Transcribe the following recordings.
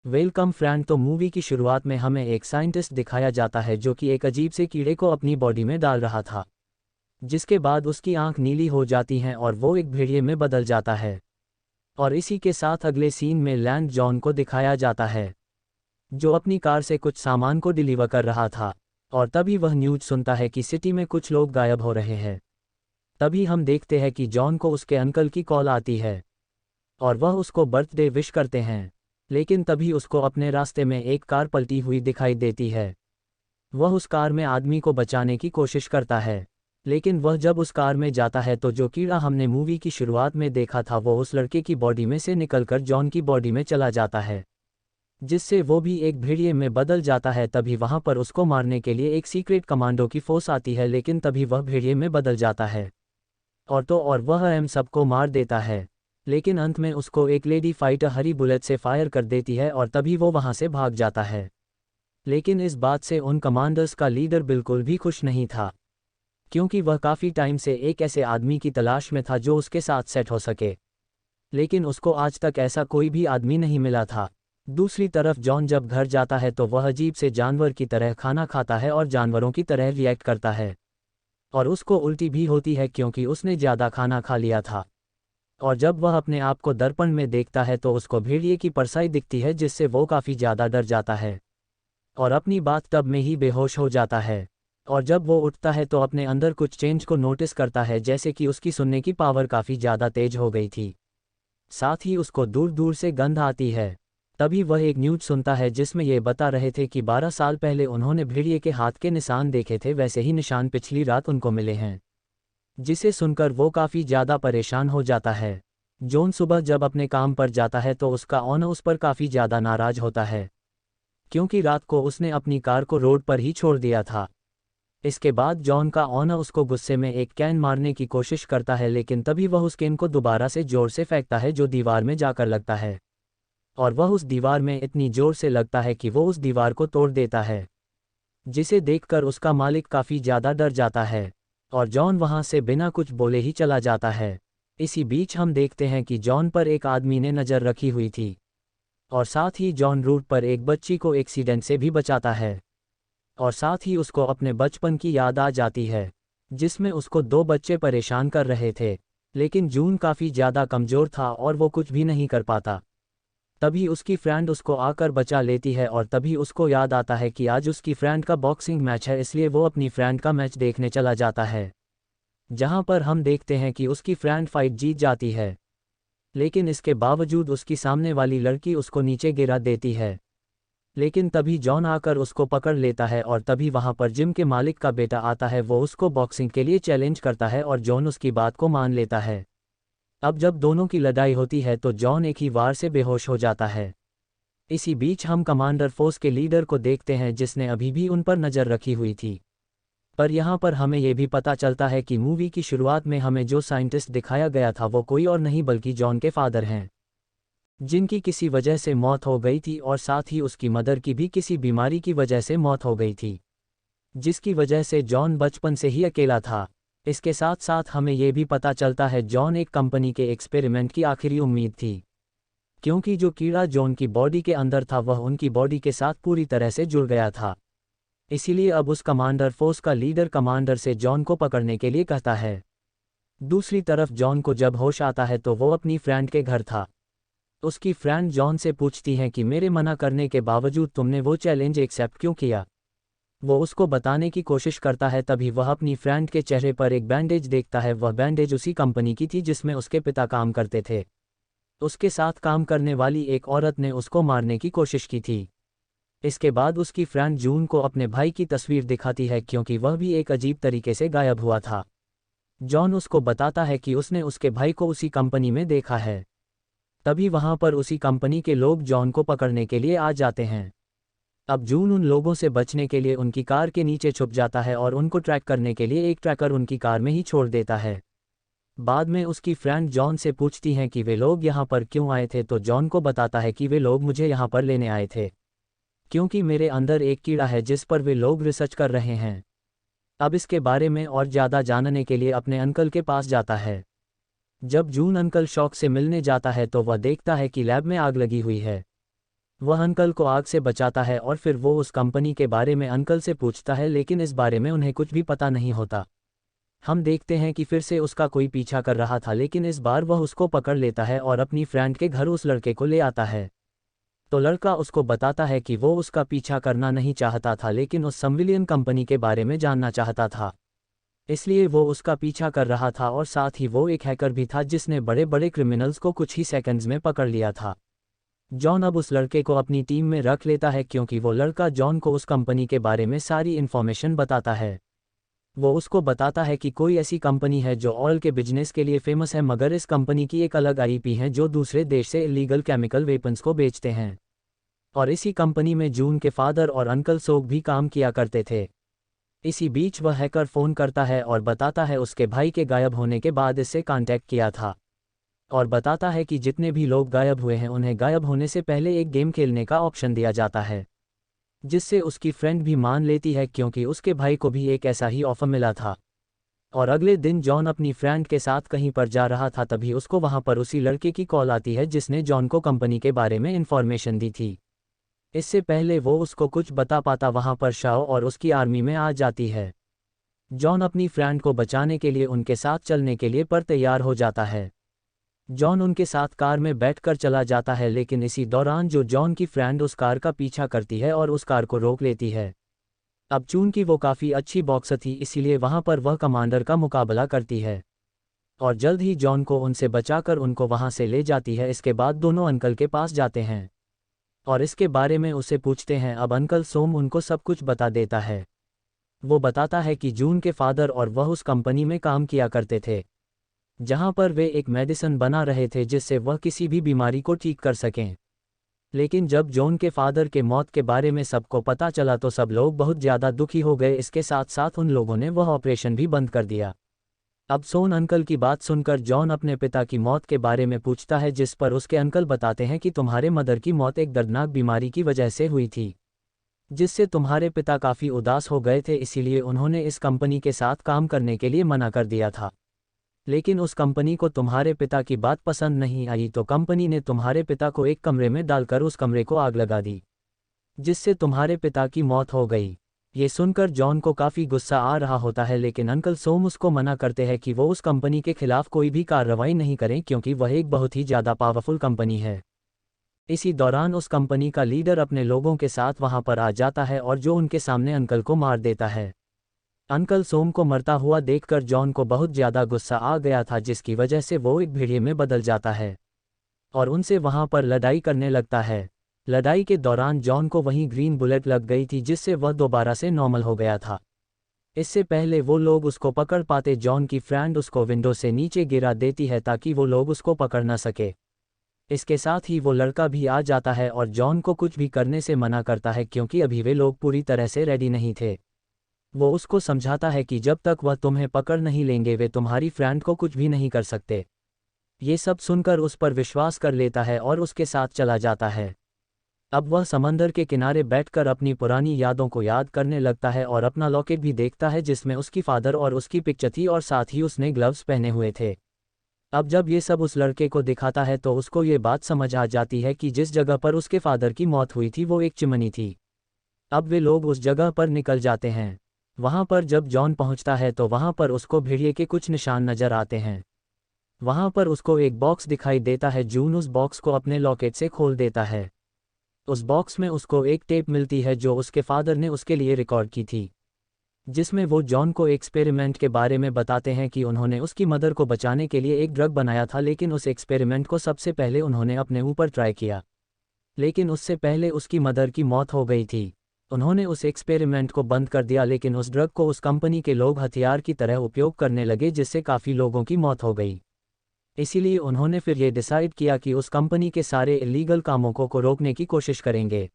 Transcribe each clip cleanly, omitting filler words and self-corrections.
Welcome friend. तो movie की शुरुआत में हमें एक साइंटिस्ट दिखाया जाता है जो कि एक अजीब से कीड़े को अपनी बॉडी में डाल रहा था, जिसके बाद उसकी आंख नीली हो जाती हैं और वो एक भेड़िए में बदल जाता है। और इसी के साथ अगले सीन में लैंड जॉन को दिखाया जाता है जो अपनी कार से कुछ सामान को डिलीवर कर रहा था। और तभी वह न्यूज़ सुनता है कि सिटी में कुछ लोग गायब हो रहे हैं। तभी हम देखते हैं कि जॉन को उसके अंकल की कॉल आती है और वह उसको बर्थडे विश करते हैं। लेकिन तभी उसको अपने रास्ते में एक कार पलटी हुई दिखाई देती है। वह उस कार में आदमी को बचाने की कोशिश करता है, लेकिन वह जब उस कार में जाता है तो जो कीड़ा हमने मूवी की शुरुआत में देखा था वो उस लड़के की बॉडी में से निकलकर जॉन की बॉडी में चला जाता है, जिससे वो भी एक भेड़िए में बदल जाता है। तभी वहां पर उसको मारने के लिए एक सीक्रेट कमांडो की फोर्स आती है, लेकिन तभी वह भेड़िए में बदल जाता है और वह सबको मार देता है। लेकिन अंत में उसको एक लेडी फाइटर हरी बुलेट से फायर कर देती है और तभी वो वहां से भाग जाता है। लेकिन इस बात से उन कमांडर्स का लीडर बिल्कुल भी खुश नहीं था, क्योंकि वह काफ़ी टाइम से एक ऐसे आदमी की तलाश में था जो उसके साथ सेट हो सके, लेकिन उसको आज तक ऐसा कोई भी आदमी नहीं मिला था। दूसरी तरफ जॉन जब घर जाता है तो वह अजीब से जानवर की तरह खाना खाता है और जानवरों की तरह रिएक्ट करता है, और उसको उल्टी भी होती है क्योंकि उसने ज़्यादा खाना खा लिया था। और जब वह अपने आप को दर्पण में देखता है तो उसको भेड़िए की परछाई दिखती है, जिससे वो काफ़ी ज़्यादा डर जाता है और अपनी बाथटब में ही बेहोश हो जाता है। और जब वो उठता है तो अपने अंदर कुछ चेंज को नोटिस करता है, जैसे कि उसकी सुनने की पावर काफ़ी ज़्यादा तेज हो गई थी, साथ ही उसको दूर दूर से गंध आती है। तभी वह एक न्यूज़ सुनता है जिसमें ये बता रहे थे कि 12 साल पहले उन्होंने भेड़िए के हाथ के निशान देखे थे, वैसे ही निशान पिछली रात उनको मिले हैं, जिसे सुनकर वो काफ़ी ज़्यादा परेशान हो जाता है। जॉन सुबह जब अपने काम पर जाता है तो उसका ओनर उस पर काफ़ी ज़्यादा नाराज़ होता है, क्योंकि रात को उसने अपनी कार को रोड पर ही छोड़ दिया था। इसके बाद जॉन का ओनर उसको गुस्से में एक कैन मारने की कोशिश करता है, लेकिन तभी वह उस कैन को दोबारा से जोर से फेंकता है जो दीवार में जाकर लगता है, और वह उस दीवार में इतनी जोर से लगता है कि वो उस दीवार को तोड़ देता है, जिसे देखकर उसका मालिक काफ़ी ज़्यादा डर जाता है और जॉन वहाँ से बिना कुछ बोले ही चला जाता है। इसी बीच हम देखते हैं कि जॉन पर एक आदमी ने नज़र रखी हुई थी, और साथ ही जॉन रूट पर एक बच्ची को एक्सीडेंट से भी बचाता है, और साथ ही उसको अपने बचपन की याद आ जाती है जिसमें उसको 2 बच्चे परेशान कर रहे थे। लेकिन जून काफ़ी ज़्यादा कमज़ोर था और वो कुछ भी नहीं कर पाता। तभी उसकी फ्रेंड उसको आकर बचा लेती है, और तभी उसको याद आता है कि आज उसकी फ्रेंड का बॉक्सिंग मैच है, इसलिए वो अपनी फ्रेंड का मैच देखने चला जाता है, जहां पर हम देखते हैं कि उसकी फ्रेंड फाइट जीत जाती है। लेकिन इसके बावजूद उसकी सामने वाली लड़की उसको नीचे गिरा देती है। लेकिन तभी जॉन आकर उसको पकड़ लेता है, और तभी वहां पर जिम के मालिक का बेटा आता है। वो उसको बॉक्सिंग के लिए चैलेंज करता है और जॉन उसकी बात को मान लेता है। अब जब दोनों की लड़ाई होती है तो जॉन एक ही वार से बेहोश हो जाता है। इसी बीच हम कमांडर फोर्स के लीडर को देखते हैं जिसने अभी भी उन पर नज़र रखी हुई थी। पर यहाँ पर हमें यह भी पता चलता है कि मूवी की शुरुआत में हमें जो साइंटिस्ट दिखाया गया था वो कोई और नहीं बल्कि जॉन के फादर हैं, जिनकी किसी वजह से मौत हो गई थी, और साथ ही उसकी मदर की भी किसी बीमारी की वजह से मौत हो गई थी, जिसकी वजह से जॉन बचपन से ही अकेला था। इसके साथ साथ हमें यह भी पता चलता है जॉन एक कंपनी के एक्सपेरिमेंट की आखिरी उम्मीद थी, क्योंकि जो कीड़ा जॉन की बॉडी के अंदर था वह उनकी बॉडी के साथ पूरी तरह से जुड़ गया था। इसीलिए अब उस कमांडर फोर्स का लीडर कमांडर से जॉन को पकड़ने के लिए कहता है। दूसरी तरफ जॉन को जब होश आता है तो वो अपनी फ्रेंड के घर था। उसकी फ्रेंड जॉन से पूछती हैं कि मेरे मना करने के बावजूद तुमने वो चैलेंज एक्सेप्ट क्यों किया। वो उसको बताने की कोशिश करता है, तभी वह अपनी फ्रेंड के चेहरे पर एक बैंडेज देखता है। वह बैंडेज उसी कंपनी की थी जिसमें उसके पिता काम करते थे। उसके साथ काम करने वाली एक औरत ने उसको मारने की कोशिश की थी। इसके बाद उसकी फ्रेंड जून को अपने भाई की तस्वीर दिखाती है, क्योंकि वह भी एक अजीब तरीके से गायब हुआ था। जॉन उसको बताता है कि उसने उसके भाई को उसी कंपनी में देखा है। तभी वहां पर उसी कंपनी के लोग जॉन को पकड़ने के लिए आ जाते हैं। अब जून उन लोगों से बचने के लिए उनकी कार के नीचे छुप जाता है और उनको ट्रैक करने के लिए एक ट्रैकर उनकी कार में ही छोड़ देता है। बाद में उसकी फ्रेंड जॉन से पूछती हैं कि वे लोग यहाँ पर क्यों आए थे, तो जॉन को बताता है कि वे लोग मुझे यहाँ पर लेने आए थे, क्योंकि मेरे अंदर एक कीड़ा है जिस पर वे लोग रिसर्च कर रहे हैं। अब इसके बारे में और ज़्यादा जानने के लिए अपने अंकल के पास जाता है। जब जून अंकल शॉक से मिलने जाता है तो वह देखता है कि लैब में आग लगी हुई है। वह अंकल को आग से बचाता है और फिर वो उस कंपनी के बारे में अंकल से पूछता है, लेकिन इस बारे में उन्हें कुछ भी पता नहीं होता। हम देखते हैं कि फिर से उसका कोई पीछा कर रहा था, लेकिन इस बार वह उसको पकड़ लेता है और अपनी फ्रेंड के घर उस लड़के को ले आता है। तो लड़का उसको बताता है कि वो उसका पीछा करना नहीं चाहता था, लेकिन उस सिविलियन कंपनी के बारे में जानना चाहता था, इसलिए वो उसका पीछा कर रहा था। और साथ ही वो एक हैकर भी था जिसने बड़े बड़े क्रिमिनल्स को कुछ ही सेकंड्स में पकड़ लिया था। जॉन अब उस लड़के को अपनी टीम में रख लेता है क्योंकि वो लड़का जॉन को उस कंपनी के बारे में सारी इन्फॉर्मेशन बताता है। वो उसको बताता है कि कोई ऐसी कंपनी है जो ऑयल के बिजनेस के लिए फेमस है, मगर इस कंपनी की एक अलग आईपी है जो दूसरे देश से इलीगल केमिकल वेपन्स को बेचते हैं। और इसी कंपनी में जून के फादर और अंकल सोग भी काम किया करते थे। इसी बीच वह हैकर फ़ोन करता है और बताता है उसके भाई के गायब होने के बाद इससे कांटेक्ट किया था, और बताता है कि जितने भी लोग गायब हुए हैं उन्हें गायब होने से पहले एक गेम खेलने का ऑप्शन दिया जाता है, जिससे उसकी फ्रेंड भी मान लेती है क्योंकि उसके भाई को भी एक ऐसा ही ऑफर मिला था। और अगले दिन जॉन अपनी फ्रेंड के साथ कहीं पर जा रहा था, तभी उसको वहां पर उसी लड़के की कॉल आती है जिसने जॉन को कंपनी के बारे में इन्फॉर्मेशन दी थी। इससे पहले वो उसको कुछ बता पाता, वहां पर शाओ और उसकी आर्मी में आ जाती है। जॉन अपनी फ्रेंड को बचाने के लिए उनके साथ चलने के लिए पर तैयार हो जाता है। जॉन उनके साथ कार में बैठकर चला जाता है, लेकिन इसी दौरान जो जॉन की फ्रेंड उस कार का पीछा करती है और उस कार को रोक लेती है। अब चूंकि वो काफ़ी अच्छी बॉक्सर थी, इसीलिए वहां पर वह कमांडर का मुकाबला करती है और जल्द ही जॉन को उनसे बचाकर उनको वहां से ले जाती है। इसके बाद दोनों अंकल के पास जाते हैं और इसके बारे में उसे पूछते हैं। अब अंकल सोम उनको सब कुछ बता देता है। वो बताता है कि जून के फादर और वह उस कंपनी में काम किया करते थे जहां पर वे एक मेडिसिन बना रहे थे जिससे वह किसी भी बीमारी को ठीक कर सकें। लेकिन जब जॉन के फादर के मौत के बारे में सबको पता चला तो सब लोग बहुत ज़्यादा दुखी हो गए। इसके साथ साथ उन लोगों ने वह ऑपरेशन भी बंद कर दिया। अब सोन अंकल की बात सुनकर जॉन अपने पिता की मौत के बारे में पूछता है, जिस पर उसके अंकल बताते हैं कि तुम्हारे मदर की मौत एक दर्दनाक बीमारी की वजह से हुई थी, जिससे तुम्हारे पिता काफ़ी उदास हो गए थे, इसीलिए उन्होंने इस कंपनी के साथ काम करने के लिए मना कर दिया था। लेकिन उस कंपनी को तुम्हारे पिता की बात पसंद नहीं आई, तो कंपनी ने तुम्हारे पिता को एक कमरे में डालकर उस कमरे को आग लगा दी, जिससे तुम्हारे पिता की मौत हो गई। ये सुनकर जॉन को काफ़ी गुस्सा आ रहा होता है, लेकिन अंकल सोम उसको मना करते हैं कि वो उस कंपनी के खिलाफ कोई भी कार्रवाई नहीं करें क्योंकि वह एक बहुत ही ज़्यादा पावरफुल कंपनी है। इसी दौरान उस कंपनी का लीडर अपने लोगों के साथ वहां पर आ जाता है और जो उनके सामने अंकल को मार देता है। अंकल सोम को मरता हुआ देखकर जॉन को बहुत ज़्यादा गुस्सा आ गया था, जिसकी वजह से वो एक भेड़िए में बदल जाता है और उनसे वहां पर लड़ाई करने लगता है। लड़ाई के दौरान जॉन को वहीं ग्रीन बुलेट लग गई थी, जिससे वह दोबारा से नॉर्मल हो गया था। इससे पहले वो लोग उसको पकड़ पाते, जॉन की फ्रेंड उसको विंडो से नीचे गिरा देती है ताकि वो लोग उसको पकड़ न सके। इसके साथ ही वो लड़का भी आ जाता है और जॉन को कुछ भी करने से मना करता है क्योंकि अभी वे लोग पूरी तरह से रेडी नहीं थे। वो उसको समझाता है कि जब तक वह तुम्हें पकड़ नहीं लेंगे वे तुम्हारी फ्रेंड को कुछ भी नहीं कर सकते। ये सब सुनकर उस पर विश्वास कर लेता है और उसके साथ चला जाता है। अब वह समंदर के किनारे बैठकर अपनी पुरानी यादों को याद करने लगता है और अपना लॉकेट भी देखता है जिसमें उसकी फादर और उसकी पिक्चर थी और साथ ही उसने ग्लव्स पहने हुए थे। अब जब ये सब उस लड़के को दिखाता है तो उसको ये बात समझ आ जाती है कि जिस जगह पर उसके फादर की मौत हुई थी वो एक चिमनी थी। अब वे लोग उस जगह पर निकल जाते हैं। वहां पर जब जॉन पहुंचता है तो वहां पर उसको भेड़िए के कुछ निशान नजर आते हैं। वहां पर उसको एक बॉक्स दिखाई देता है। जून उस बॉक्स को अपने लॉकेट से खोल देता है। उस बॉक्स में उसको एक टेप मिलती है जो उसके फादर ने उसके लिए रिकॉर्ड की थी, जिसमें वो जॉन को एक्सपेरिमेंट के बारे में बताते हैं कि उन्होंने उसकी मदर को बचाने के लिए एक ड्रग बनाया था, लेकिन उस एक्सपेरिमेंट को सबसे पहले उन्होंने अपने ऊपर ट्राई किया, लेकिन उससे पहले उसकी मदर की मौत हो गई थी। उन्होंने उस एक्सपेरिमेंट को बंद कर दिया, लेकिन उस ड्रग को उस कंपनी के लोग हथियार की तरह उपयोग करने लगे, जिससे काफ़ी लोगों की मौत हो गई। इसीलिए उन्होंने फिर ये डिसाइड किया कि उस कंपनी के सारे इलीगल कामों को रोकने की कोशिश करेंगे।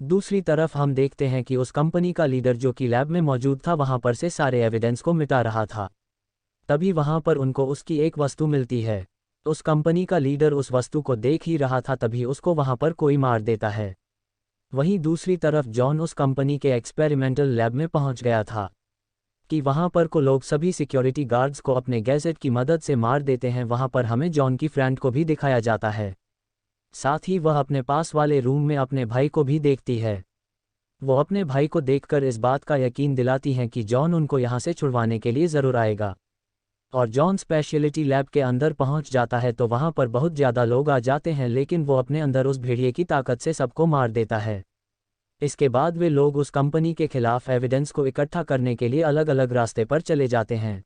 दूसरी तरफ हम देखते हैं कि उस कंपनी का लीडर जो कि लैब में मौजूद था वहां पर से सारे एविडेंस को मिटा रहा था। तभी वहां पर उनको उसकी एक वस्तु मिलती है। उस कंपनी का लीडर उस वस्तु को देख ही रहा था, तभी उसको वहां पर कोई मार देता है। वहीं दूसरी तरफ जॉन उस कंपनी के एक्सपेरिमेंटल लैब में पहुंच गया था कि वहां पर को लोग सभी सिक्योरिटी गार्ड्स को अपने गैजेट की मदद से मार देते हैं। वहां पर हमें जॉन की फ्रेंड को भी दिखाया जाता है। साथ ही वह अपने पास वाले रूम में अपने भाई को भी देखती है। वो अपने भाई को देखकर इस बात का यकीन दिलाती हैं कि जॉन उनको यहाँ से छुड़वाने के लिए ज़रूर आएगा। और जॉन स्पेशलिटी लैब के अंदर पहुँच जाता है तो वहाँ पर बहुत ज़्यादा लोग आ जाते हैं, लेकिन वो अपने अंदर उस भेड़िए की ताकत से सबको मार देता है। इसके बाद वे लोग उस कंपनी के खिलाफ एविडेंस को इकट्ठा करने के लिए अलग अलग रास्ते पर चले जाते हैं।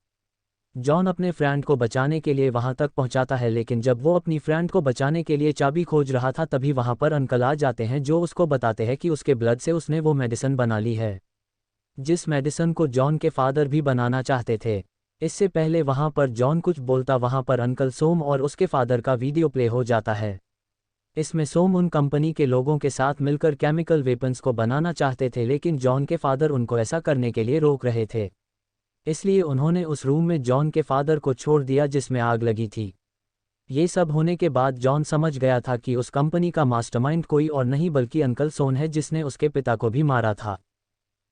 जॉन अपने फ्रेंड को बचाने के लिए वहां तक पहुंचाता है, लेकिन जब वो अपनी फ्रेंड को बचाने के लिए चाबी खोज रहा था तभी वहां पर अंकल आ जाते हैं जो उसको बताते हैं कि उसके ब्लड से उसने वो मेडिसिन बना ली है, जिस मेडिसिन को जॉन के फादर भी बनाना चाहते थे। इससे पहले वहां पर जॉन कुछ बोलता वहां पर अंकल सोम और उसके फादर का वीडियो प्ले हो जाता है। इसमें सोम उन कंपनी के लोगों के साथ मिलकर केमिकल वेपन्स को बनाना चाहते थे, लेकिन जॉन के फादर उनको ऐसा करने के लिए रोक रहे थे। इसलिए उन्होंने उस रूम में जॉन के फादर को छोड़ दिया जिसमें आग लगी थी। ये सब होने के बाद जॉन समझ गया था कि उस कंपनी का मास्टरमाइंड कोई और नहीं बल्कि अंकल सोन है, जिसने उसके पिता को भी मारा था।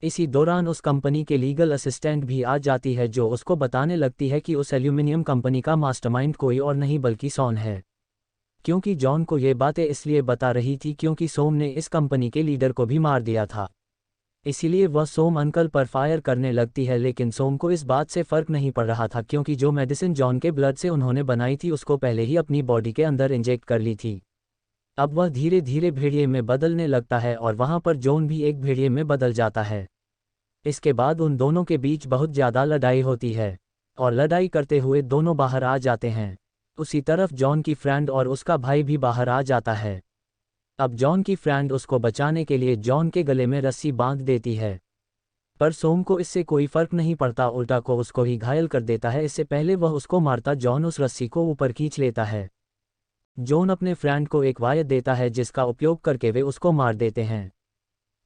इसी दौरान उस कंपनी के लीगल असिस्टेंट भी आ जाती है जो उसको बताने लगती है कि उस एल्यूमिनियम कंपनी का मास्टरमाइंड कोई और नहीं बल्कि सोन है। क्योंकि जॉन को ये बातें इसलिए बता रही थी क्योंकि सोम ने इस कंपनी के लीडर को भी मार दिया था। इसीलिए वह सोम अंकल पर फायर करने लगती है, लेकिन सोम को इस बात से फर्क नहीं पड़ रहा था क्योंकि जो मेडिसिन जॉन के ब्लड से उन्होंने बनाई थी उसको पहले ही अपनी बॉडी के अंदर इंजेक्ट कर ली थी। अब वह धीरे धीरे भेड़िए में बदलने लगता है और वहाँ पर जॉन भी एक भेड़िए में बदल जाता है। इसके बाद उन दोनों के बीच बहुत ज़्यादा लड़ाई होती है और लड़ाई करते हुए दोनों बाहर आ जाते हैं। उसी तरफ जॉन की फ्रेंड और उसका भाई भी बाहर आ जाता है। अब जॉन की फ्रेंड उसको बचाने के लिए जॉन के गले में रस्सी बांध देती है, पर सोम को इससे कोई फर्क नहीं पड़ता, उल्टा को उसको ही घायल कर देता है। इससे पहले वह उसको मारता जॉन उस रस्सी को ऊपर खींच लेता है। जॉन अपने फ्रेंड को एक वायर देता है जिसका उपयोग करके वे उसको मार देते हैं।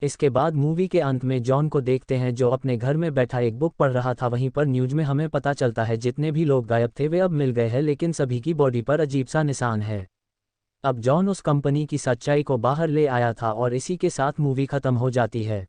इसके बाद मूवी के अंत में जॉन को देखते हैं जो अपने घर में बैठा एक बुक पढ़ रहा था। वहीं पर न्यूज़ में हमें पता चलता है जितने भी लोग गायब थे वे अब मिल गए हैं, लेकिन सभी की बॉडी पर अजीब सा निशान है। अब जॉन उस कंपनी की सच्चाई को बाहर ले आया था और इसी के साथ मूवी खत्म हो जाती है।